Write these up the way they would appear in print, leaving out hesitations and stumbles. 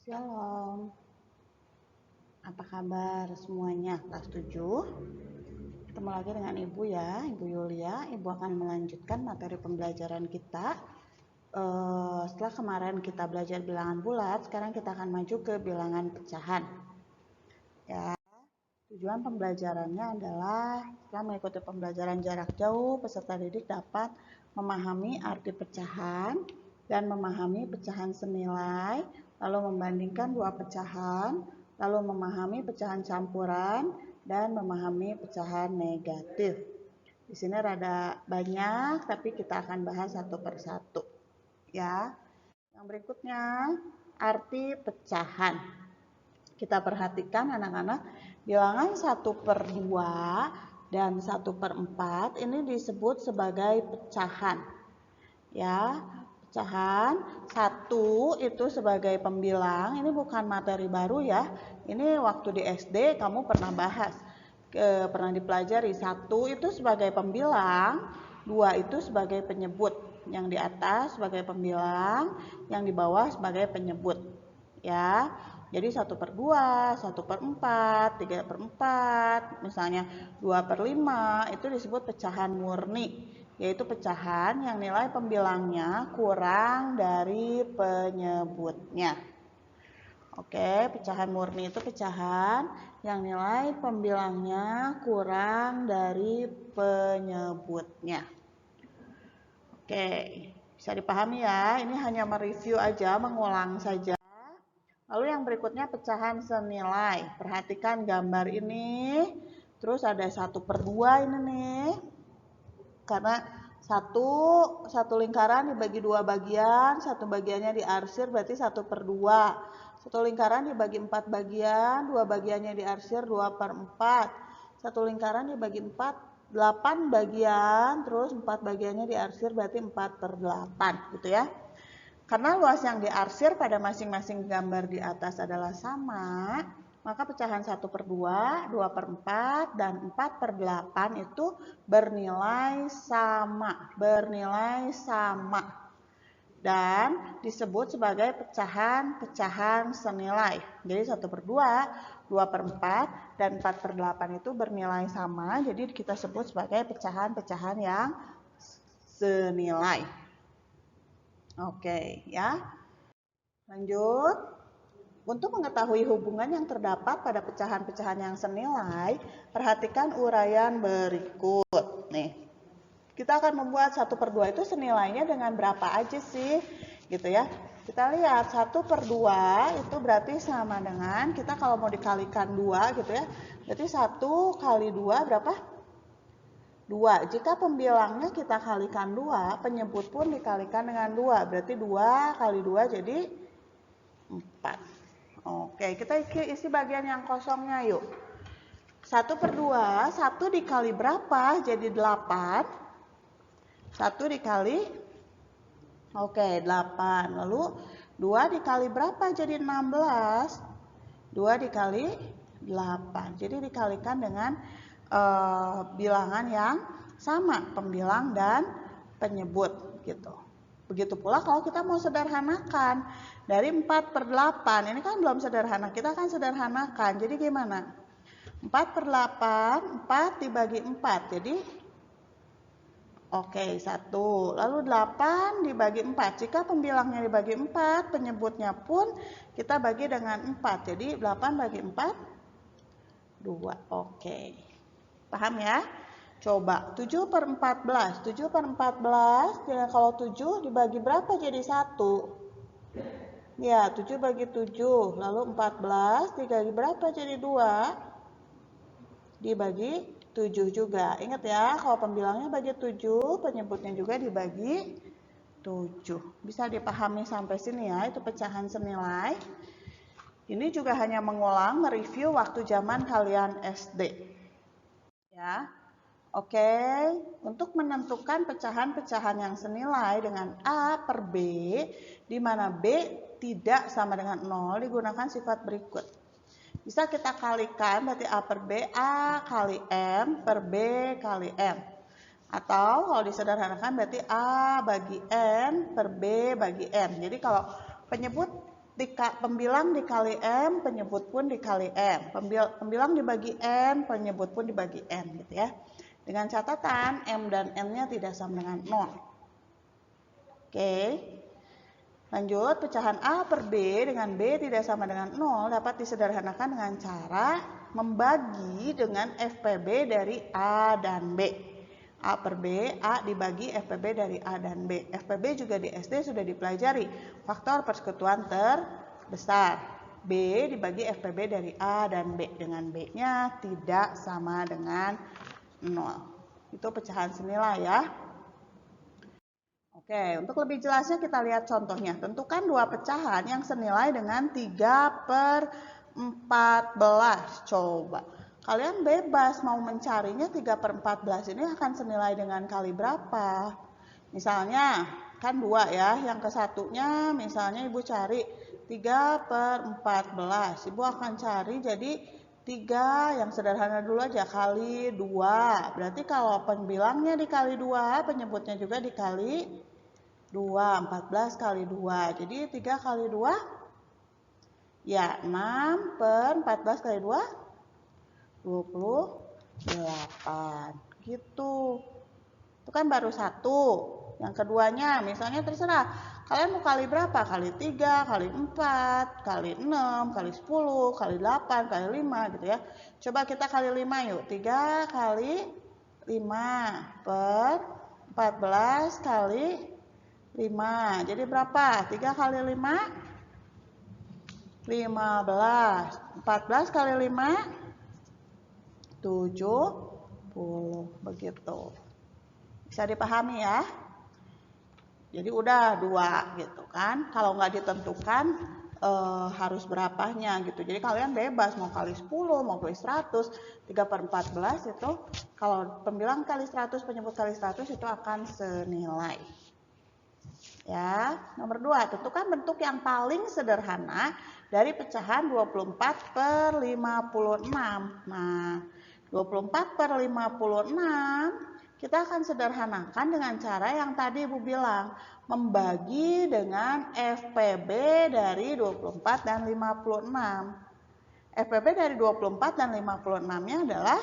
Shalom, apa kabar semuanya kelas 7? Ketemu lagi dengan Ibu ya, Ibu Yulia. Ibu akan melanjutkan materi pembelajaran kita. Setelah kemarin kita belajar bilangan bulat, sekarang kita akan maju ke bilangan pecahan. Ya, tujuan pembelajarannya adalah setelah mengikuti pembelajaran jarak jauh, peserta didik dapat memahami arti pecahan dan memahami pecahan senilai, lalu membandingkan dua pecahan, lalu memahami pecahan campuran, dan memahami pecahan negatif. Di sini rada banyak, tapi kita akan bahas satu persatu. Ya, yang berikutnya arti pecahan. Kita perhatikan anak-anak, bilangan 1/2 dan 1/4 ini disebut sebagai pecahan. Ya, pecahan 1 itu sebagai pembilang. Ini bukan materi baru ya. Ini waktu di SD kamu pernah bahas, pernah dipelajari. 1 itu sebagai pembilang, 2 itu sebagai penyebut. Yang di atas sebagai pembilang, yang di bawah sebagai penyebut. Ya, jadi 1/2, 1/4, 3/4, misalnya 2/5 itu disebut pecahan murni, yaitu pecahan yang nilai pembilangnya kurang dari penyebutnya. Oke, pecahan murni itu pecahan yang nilai pembilangnya kurang dari penyebutnya. Oke, bisa dipahami ya, ini hanya mereview aja, mengulang saja. Lalu yang berikutnya pecahan senilai. Perhatikan gambar ini. Terus ada 1/2 ini nih. Karena satu lingkaran dibagi 2 bagian, satu bagiannya diarsir berarti 1/2. Satu lingkaran dibagi 4 bagian, 2 bagiannya diarsir 2/4. Satu lingkaran dibagi 8 bagian, terus 4 bagiannya diarsir berarti 4/8 gitu ya. Karena luas yang diarsir pada masing-masing gambar di atas adalah sama, maka pecahan 1/2, 2/4, dan 4/8 itu bernilai sama. Dan disebut sebagai pecahan-pecahan senilai. Jadi 1/2, 2/4, dan 4/8 itu bernilai sama, jadi kita sebut sebagai pecahan-pecahan yang senilai. Oke, ya. Lanjut. Untuk mengetahui hubungan yang terdapat pada pecahan-pecahan yang senilai, perhatikan uraian berikut. Nih, kita akan membuat 1/2 itu senilainya dengan berapa aja sih? Gitu ya. Kita lihat 1/2 itu berarti sama dengan, kita kalau mau dikalikan 2 gitu ya, berarti 1 kali 2 berapa? 2. Jika pembilangnya kita kalikan 2, penyebut pun dikalikan dengan 2. Berarti 2 kali 2 jadi 4. Oke, kita isi bagian yang kosongnya yuk. 1/2, 1 dikali berapa? Jadi 8. 1 dikali, 8. Lalu 2 dikali berapa? Jadi 16. 2 dikali 8. Jadi dikalikan dengan bilangan yang sama, pembilang dan penyebut gitu. Begitu pula kalau kita mau sederhanakan dari 4/8, ini kan belum sederhana, kita akan sederhanakan. Jadi gimana? 4/8, 4 dibagi 4, jadi 1. Lalu 8 dibagi 4, jika pembilangnya dibagi 4, penyebutnya pun kita bagi dengan 4, jadi 8 bagi 4, 2. Paham ya? Coba 7/14. 7/14, ya kalau 7 dibagi berapa jadi 1? Ya, 7 bagi 7. Lalu 14 dibagi berapa jadi 2? Dibagi 7 juga. Ingat ya, kalau pembilangnya bagi 7, penyebutnya juga dibagi 7. Bisa dipahami sampai sini ya, itu pecahan senilai. Ini juga hanya mengulang, mereview waktu zaman kalian SD. Ya, oke. Untuk menentukan pecahan-pecahan yang senilai dengan A per B, di mana B tidak sama dengan 0, digunakan sifat berikut. Bisa kita kalikan, berarti A per B, A kali M per B kali M. Atau kalau disederhanakan berarti A bagi N per B bagi M. Jadi kalau penyebut Pembilang dikali M, penyebut pun dikali M. Pembilang dibagi N, penyebut pun dibagi N gitu ya. Dengan catatan M dan N-nya tidak sama dengan 0. Oke. Lanjut, pecahan A per B dengan B tidak sama dengan 0 dapat disederhanakan dengan cara membagi dengan FPB dari A dan B. A per B, A dibagi FPB dari A dan B. FPB juga di SD sudah dipelajari. Faktor persekutuan terbesar. B dibagi FPB dari A dan B. Dengan B-nya tidak sama dengan 0. Itu pecahan senilai ya. Oke, untuk lebih jelasnya kita lihat contohnya. Tentukan dua pecahan yang senilai dengan 3/14. Coba. Kalian bebas mau mencarinya 3/14 ini akan senilai dengan kali berapa. Misalnya, kan 2 ya. Yang ke satunya misalnya Ibu cari 3/14. Ibu akan cari jadi 3 yang sederhana dulu aja kali 2. Berarti kalau pembilangnya dikali 2, penyebutnya juga dikali 2. 14 kali 2. Jadi 3 kali 2 ya 6/14 kali 2 28 gitu. Itu kan baru satu. Yang keduanya misalnya terserah kalian mau kali berapa, kali 3, kali 4, kali 6, kali 10, kali 8, kali 5 gitu ya. Coba kita kali 5 yuk. 3 kali 5 per 14 kali 5. Jadi berapa? 3 kali 5 15. 14 kali 5 70. Begitu. Bisa dipahami ya? Jadi udah 2 gitu kan. Kalau nggak ditentukan harus berapanya gitu. Jadi kalian bebas mau kali 10, mau kali 100. 3/14 itu kalau pembilang kali 100, penyebut kali 100 itu akan senilai. Ya, nomor 2, tentukan bentuk yang paling sederhana dari pecahan 24/56. Nah, 24/56 kita akan sederhanakan dengan cara yang tadi Ibu bilang, membagi dengan FPB dari 24 dan 56. FPB dari 24 dan 56-nya adalah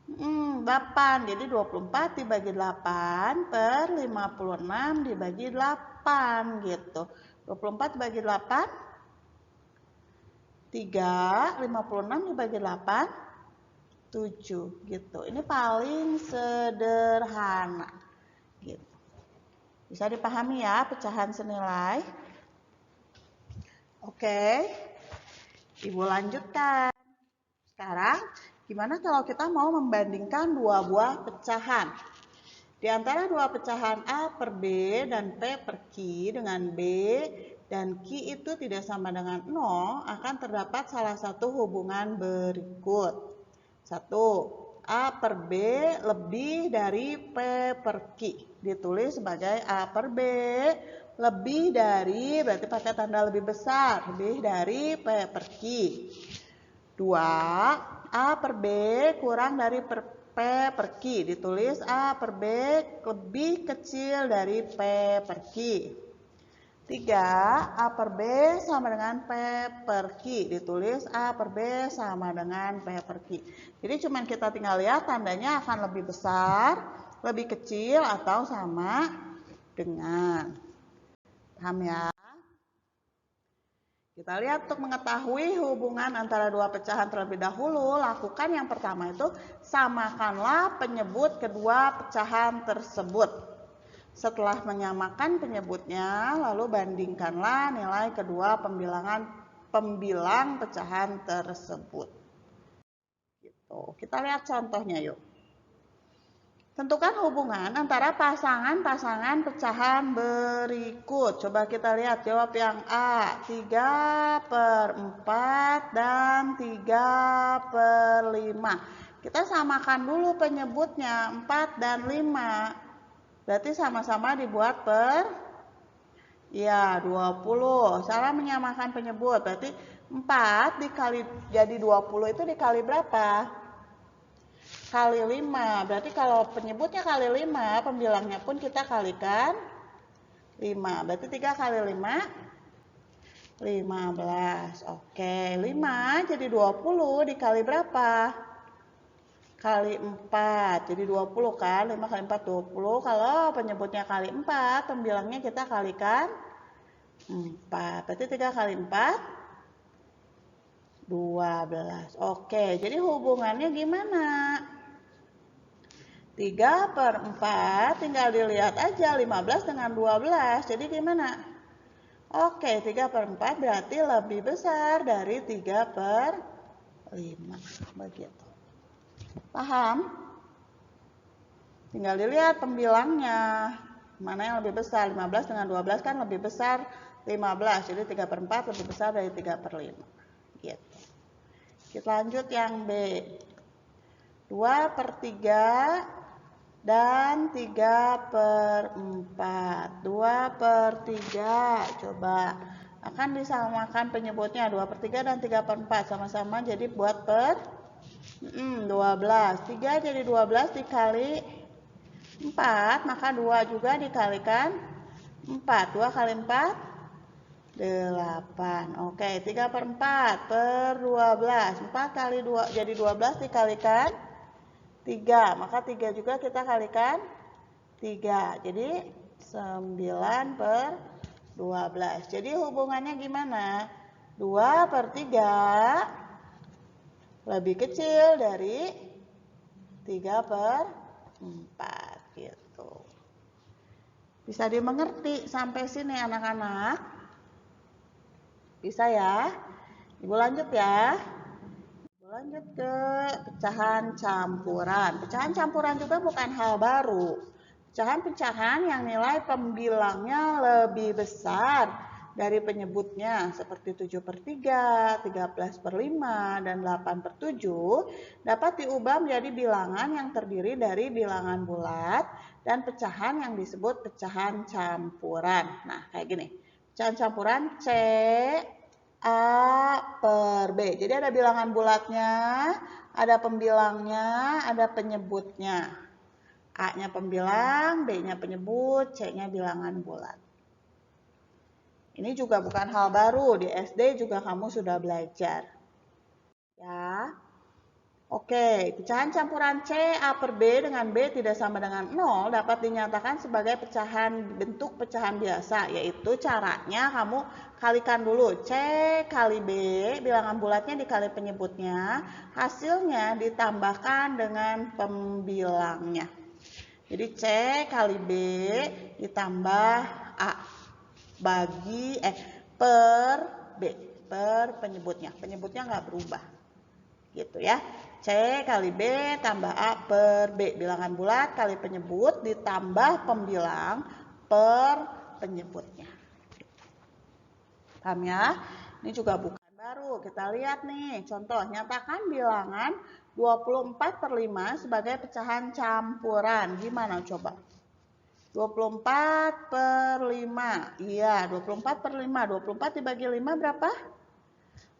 8. Jadi 24 dibagi 8 per 56 dibagi 8 gitu. 24 dibagi 8 3, 56 dibagi 8 7 gitu. Ini paling sederhana gitu. Bisa dipahami ya pecahan senilai. Oke. Ibu lanjutkan. Sekarang gimana kalau kita mau membandingkan dua buah pecahan? Di antara dua pecahan A per B dan P per Q dengan B dan Q itu tidak sama dengan 0, akan terdapat salah satu hubungan berikut. 1. A per B lebih dari P per Q. Ditulis sebagai A per B lebih dari, berarti pakai tanda lebih besar, lebih dari P per Q. 2. A per B kurang dari P per Q. Ditulis A per B lebih kecil dari P per Q. 3. A per B sama dengan P per Q. Ditulis A per B sama dengan P per Q. Jadi cuma kita tinggal lihat tandanya akan lebih besar, lebih kecil, atau sama dengan. Paham ya? Kita lihat untuk mengetahui hubungan antara dua pecahan terlebih dahulu, lakukan yang pertama itu samakanlah penyebut kedua pecahan tersebut. Setelah menyamakan penyebutnya, lalu bandingkanlah nilai kedua pembilang pecahan tersebut. Gitu. Kita lihat contohnya yuk. Tentukan hubungan antara pasangan-pasangan pecahan berikut. Coba kita lihat jawab yang A. 3/4 dan 3/5. Kita samakan dulu penyebutnya 4 dan 5. Berarti sama-sama dibuat per 20. Cara menyamakan penyebut. Berarti 4 dikali jadi 20 itu dikali berapa? Kali 5. Berarti kalau penyebutnya kali 5, pembilangnya pun kita kalikan 5. Berarti 3 kali 5 15. Oke, 5 jadi 20 dikali berapa? Kali 4. Jadi 20 kan? 5 kali 4 20. Kalau penyebutnya kali 4, pembilangnya kita kalikan 4. Berarti 3 kali 4 12. Oke, jadi hubungannya gimana? 3/4 tinggal dilihat aja 15 dengan 12. Jadi gimana? Oke, 3/4 berarti lebih besar dari 3/5. Begitu. Paham? Tinggal dilihat pembilangnya. Mana yang lebih besar? 15 dengan 12 kan lebih besar 15. Jadi 3/4 lebih besar dari 3/5. Gitu. Kita lanjut yang B. 2/3 dan 3/4. 2/3. Coba. Akan disamakan penyebutnya 2/3 dan 3/4. Sama-sama jadi buat 12. 3 jadi 12 dikali 4. Maka 2 juga dikalikan 4. 2 kali 4 8. Oke, 3/4 per 12. 4 kali 2 jadi 12 dikalikan 3. Maka 3 juga kita kalikan 3. Jadi 9/12. Jadi hubungannya gimana? 2/3 lebih kecil dari 3/4 gitu. Bisa dimengerti sampai sini anak-anak? Bisa ya? Ibu lanjut ya. Ibu lanjut ke pecahan campuran. Pecahan campuran juga bukan hal baru. Pecahan-pecahan yang nilai pembilangnya lebih besar dari penyebutnya seperti 7/3, 13/5, dan 8/7 dapat diubah menjadi bilangan yang terdiri dari bilangan bulat dan pecahan yang disebut pecahan campuran. Nah, kayak gini. Pecahan campuran C A per B. Jadi ada bilangan bulatnya, ada pembilangnya, ada penyebutnya. A-nya pembilang, B-nya penyebut, C-nya bilangan bulat. Ini juga bukan hal baru, di SD juga kamu sudah belajar. Ya. Oke, pecahan campuran C A per B dengan B tidak sama dengan 0 dapat dinyatakan sebagai bentuk pecahan biasa, yaitu caranya kamu kalikan dulu C kali B, bilangan bulatnya dikali penyebutnya, hasilnya ditambahkan dengan pembilangnya. Jadi C kali B ditambah A bagi per B, per penyebutnya. Penyebutnya nggak berubah. Gitu ya. C kali B tambah A per B. Bilangan bulat kali penyebut ditambah pembilang per penyebutnya. Paham ya? Ini juga bukan baru. Kita lihat nih. Contoh, nyatakan bilangan 24/5 sebagai pecahan campuran. Gimana coba? 24/5. Iya, 24/5. 24 dibagi 5 berapa?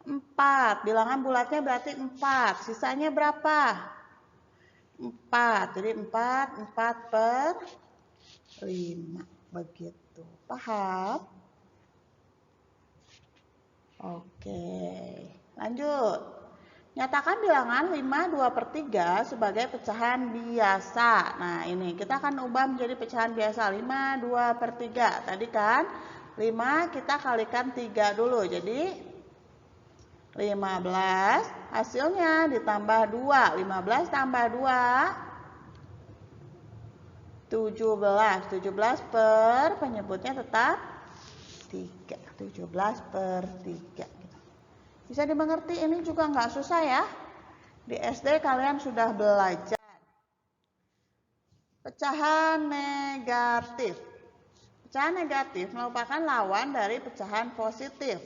4. Bilangan bulatnya berarti 4. Sisanya berapa? 4. Jadi 4/5. Begitu. Paham? Oke. Lanjut. Nyatakan bilangan 5 2/3 sebagai pecahan biasa. Nah, ini kita akan ubah menjadi pecahan biasa. 5 2/3. Tadi kan 5 kita kalikan 3 dulu. Jadi 15. Hasilnya ditambah 2. 15 tambah 2 17. 17 per penyebutnya tetap 3. 17/3. Bisa dimengerti, ini juga nggak susah ya. Di SD kalian sudah belajar. Pecahan negatif. Pecahan negatif merupakan lawan dari pecahan positif.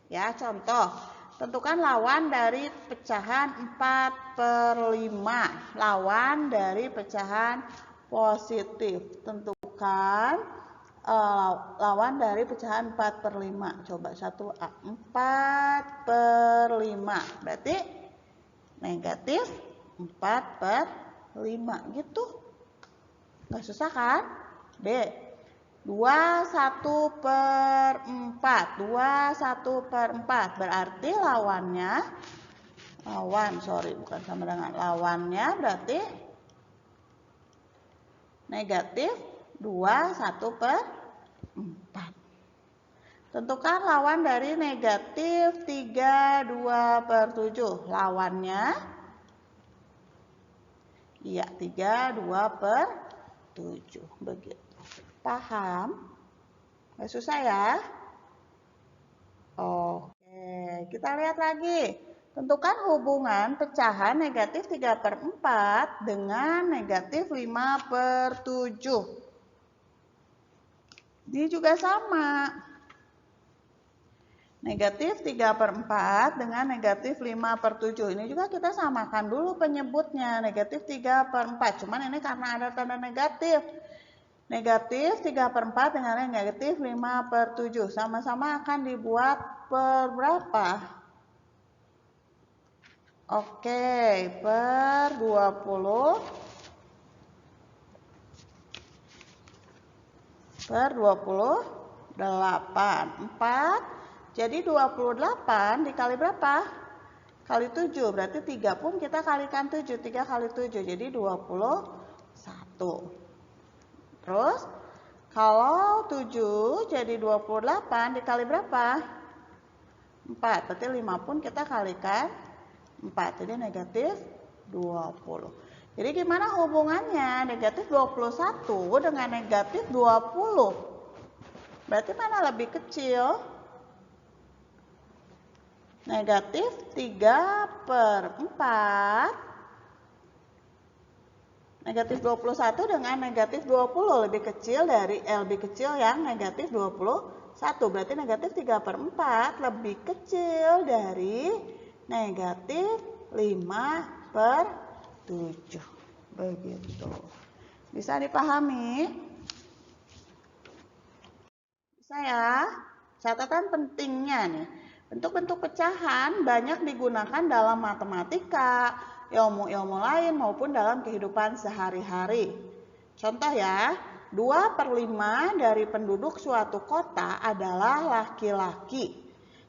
Ya, contoh. Tentukan lawan dari pecahan 4/5. Lawan dari pecahan positif. Tentukan lawan dari pecahan 4/5. Coba 1A. 4/5. Berarti negatif 4/5. Gitu. Nggak susah kan? B. 2/1/4. 2/1/4. Berarti lawannya berarti negatif 2/1/4. Tentukan lawan dari negatif 3/2/7. Lawannya, iya 3/2/7. Begitu. Paham? Nggak susah ya? Oke, kita lihat lagi. Tentukan hubungan pecahan negatif 3/4 dengan negatif 5/7. Ini juga sama. Negatif 3/4 dengan negatif 5/7. Ini juga kita samakan dulu penyebutnya. Negatif 3/4. Cuman ini karena ada tanda negatif. Negatif 3/4 dengan negatif 5/7. Sama-sama akan dibuat per berapa? Oke, per 20. Per 28. 4. Jadi 28 dikali berapa? Kali 7. Berarti 3 pun kita kalikan 7. 3 kali 7. Jadi 21. Terus kalau 7 jadi 28 dikali berapa? 4. Berarti 5 pun kita kalikan 4. Jadi negatif 20. Jadi gimana hubungannya? Negatif 21 dengan negatif 20. Berarti mana lebih kecil? Negatif 3/4. Negatif 21 dengan negatif 20 lebih kecil yang negatif 21. Berarti negatif 3/4 lebih kecil dari negatif 5/7. Begitu. Bisa dipahami? Bisa ya? Catatan pentingnya nih. Bentuk-bentuk pecahan banyak digunakan dalam matematika, ilmu-ilmu lain maupun dalam kehidupan sehari-hari. Contoh ya, 2/5 dari penduduk suatu kota adalah laki-laki.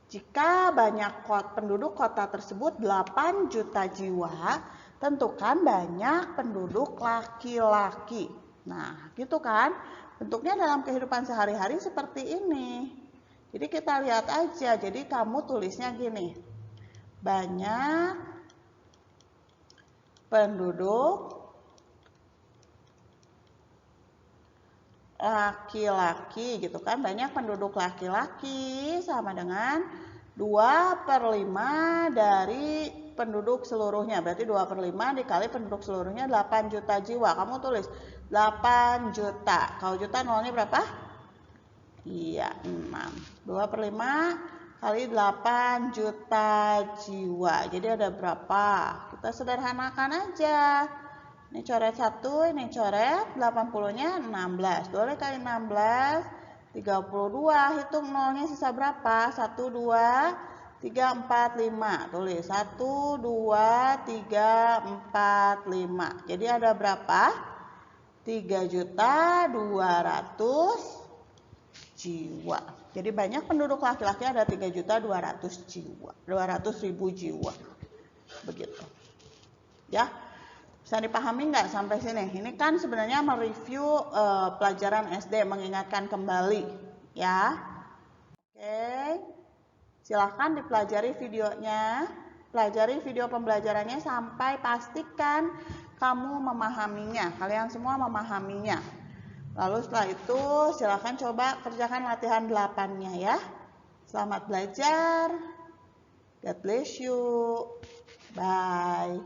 Jika banyak penduduk kota tersebut 8 juta jiwa, tentukan banyak penduduk laki-laki. Nah, gitu kan? Bentuknya dalam kehidupan sehari-hari seperti ini. Jadi kita lihat aja, jadi kamu tulisnya gini, banyak penduduk laki-laki gitu kan, banyak penduduk laki-laki sama dengan 2/5 dari penduduk seluruhnya, berarti 2/5 dikali penduduk seluruhnya 8 juta jiwa, kamu tulis 8 juta, kalau juta nolnya berapa? Iya, 6. 2/5 kali 8 juta jiwa. Jadi ada berapa? Kita sederhanakan aja. Ini coret 1, ini coret 80-nya 16. 2 kali 16, 32. Hitung nolnya sisa berapa? 1, 2, 3, 4, 5. Tulis 1, 2, 3, 4, 5. Jadi ada berapa? 3.200.000 jiwa. Jadi banyak penduduk laki-laki ada 3.200.000 jiwa. 200.000 jiwa. Begitu. Ya. Bisa dipahami nggak sampai sini? Ini kan sebenarnya mereview pelajaran SD, mengingatkan kembali. Ya. Oke. Silahkan dipelajari videonya. Pelajari video pembelajarannya sampai pastikan kamu memahaminya. Kalian semua memahaminya. Lalu setelah itu silakan coba kerjakan latihan 8-nya ya. Selamat belajar. God bless you. Bye.